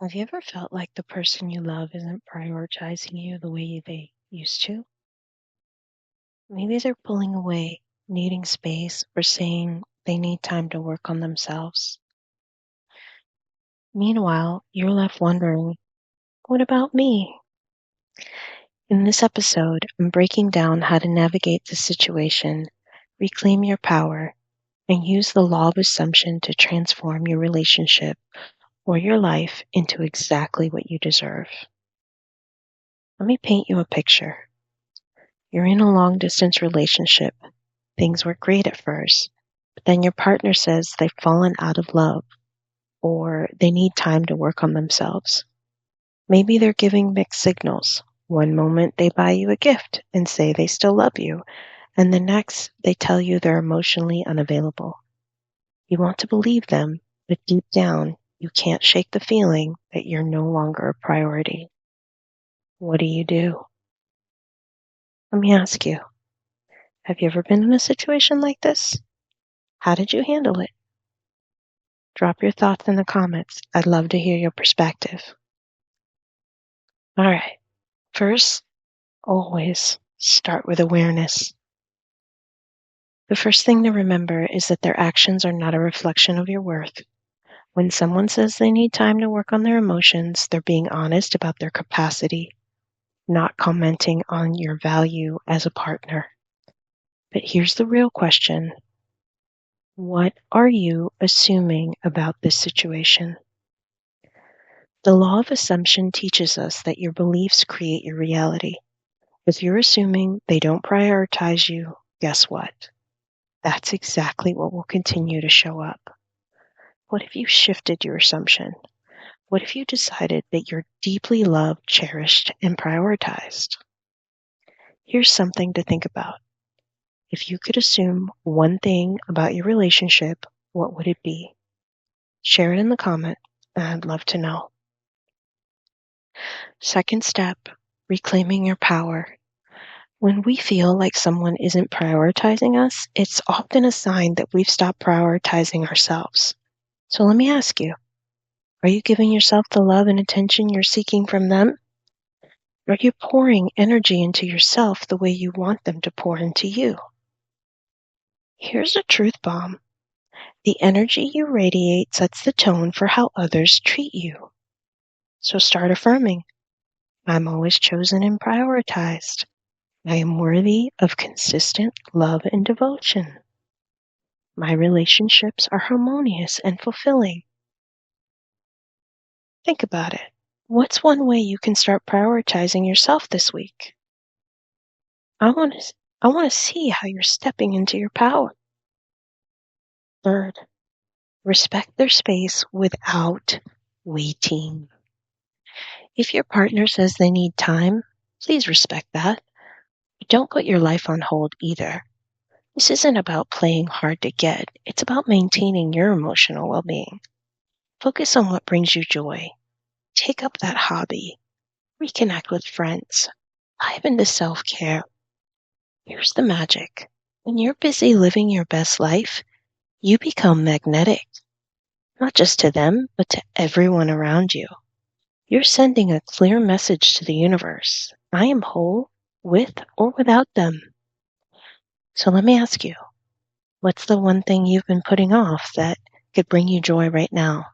Have you ever felt like the person you love isn't prioritizing you the way they used to? Maybe they're pulling away, needing space, or saying they need time to work on themselves. Meanwhile, you're left wondering, what about me? In this episode, I'm breaking down how to navigate the situation, reclaim your power, and use the law of assumption to transform your relationship or your life into exactly what you deserve. Let me paint you a picture. You're in a long distance relationship. Things were great at first, but then your partner says they've fallen out of love or they need time to work on themselves. Maybe they're giving mixed signals. One moment they buy you a gift and say they still love you, and the next they tell you they're emotionally unavailable. You want to believe them, but deep down, you can't shake the feeling that you're no longer a priority. What do you do? Let me ask you, have you ever been in a situation like this? How did you handle it? Drop your thoughts in the comments. I'd love to hear your perspective. All right. First, always start with awareness. The first thing to remember is that their actions are not a reflection of your worth. When someone says they need time to work on their emotions, they're being honest about their capacity, not commenting on your value as a partner. But here's the real question. What are you assuming about this situation? The law of assumption teaches us that your beliefs create your reality. If you're assuming they don't prioritize you, guess what? That's exactly what will continue to show up. What if you shifted your assumption? What if you decided that you're deeply loved, cherished, and prioritized? Here's something to think about. If you could assume one thing about your relationship, what would it be? Share it in the comment, and I'd love to know. Second step, reclaiming your power. When we feel like someone isn't prioritizing us, it's often a sign that we've stopped prioritizing ourselves. So let me ask you, are you giving yourself the love and attention you're seeking from them? Are you pouring energy into yourself the way you want them to pour into you? Here's a truth bomb. The energy you radiate sets the tone for how others treat you. So start affirming, I'm always chosen and prioritized. I am worthy of consistent love and devotion. My relationships are harmonious and fulfilling. Think about it. What's one way you can start prioritizing yourself this week? I want to see how you're stepping into your power. Third, respect their space without waiting. If your partner says they need time, please respect that. But don't put your life on hold either. This isn't about playing hard to get. It's about maintaining your emotional well-being. Focus on what brings you joy. Take up that hobby. Reconnect with friends. Dive into self-care. Here's the magic. When you're busy living your best life, you become magnetic. Not just to them, but to everyone around you. You're sending a clear message to the universe. I am whole, with or without them. So let me ask you, what's the one thing you've been putting off that could bring you joy right now?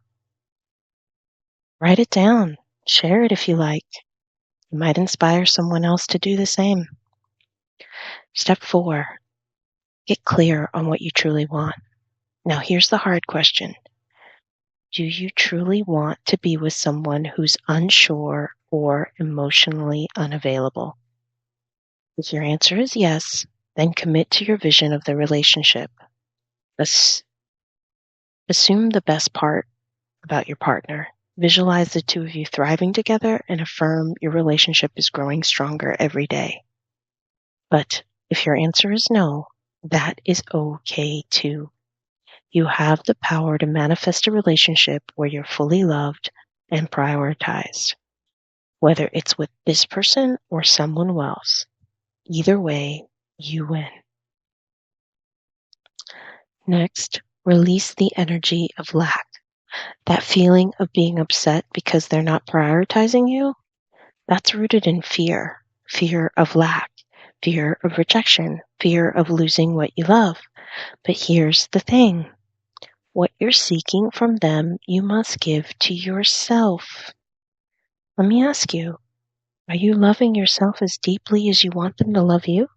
Write it down. Share it if you like. You might inspire someone else to do the same. Step 4, get clear on what you truly want. Now here's the hard question. Do you truly want to be with someone who's unsure or emotionally unavailable? If your answer is yes, then commit to your vision of the relationship. Assume the best part about your partner. Visualize the two of you thriving together and affirm your relationship is growing stronger every day. But if your answer is no, that is okay too. You have the power to manifest a relationship where you're fully loved and prioritized, whether it's with this person or someone else. Either way, you win. Next, release the energy of lack. That feeling of being upset because they're not prioritizing you, that's rooted in fear. Fear of lack, fear of rejection, fear of losing what you love. But here's the thing. What you're seeking from them, you must give to yourself. Let me ask you, are you loving yourself as deeply as you want them to love you?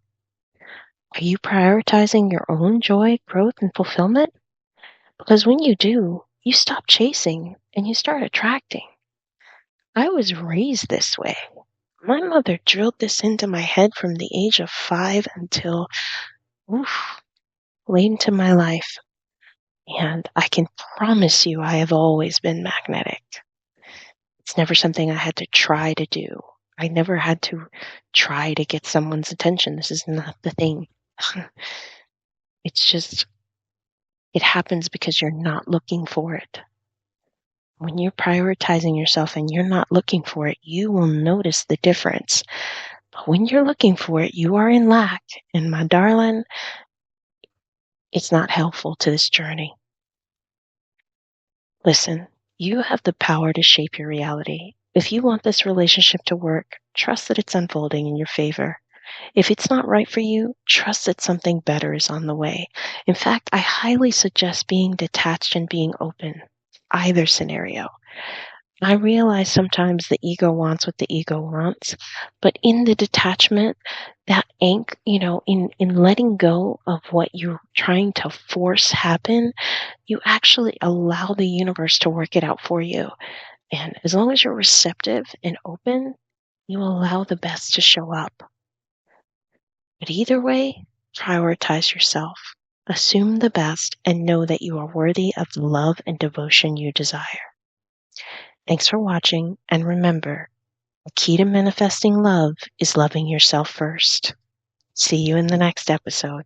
Are you prioritizing your own joy, growth, and fulfillment? Because when you do, you stop chasing and you start attracting. I was raised this way. My mother drilled this into my head from the age of 5 until late into my life. And I can promise you I have always been magnetic. It's never something I had to try to do. I never had to try to get someone's attention. This is not the thing. It's just, it happens because you're not looking for it. When you're prioritizing yourself and you're not looking for it, you will notice the difference. But when you're looking for it, you are in lack. And my darling, it's not helpful to this journey. Listen, you have the power to shape your reality. If you want this relationship to work, trust that it's unfolding in your favor. If it's not right for you, trust that something better is on the way. In fact, I highly suggest being detached and being open. Either scenario. I realize sometimes the ego wants what the ego wants, but in the detachment, that in letting go of what you're trying to force happen, you actually allow the universe to work it out for you. And as long as you're receptive and open, you allow the best to show up. But either way, prioritize yourself. Assume the best and know that you are worthy of the love and devotion you desire. Thanks for watching, and remember, the key to manifesting love is loving yourself first. See you in the next episode.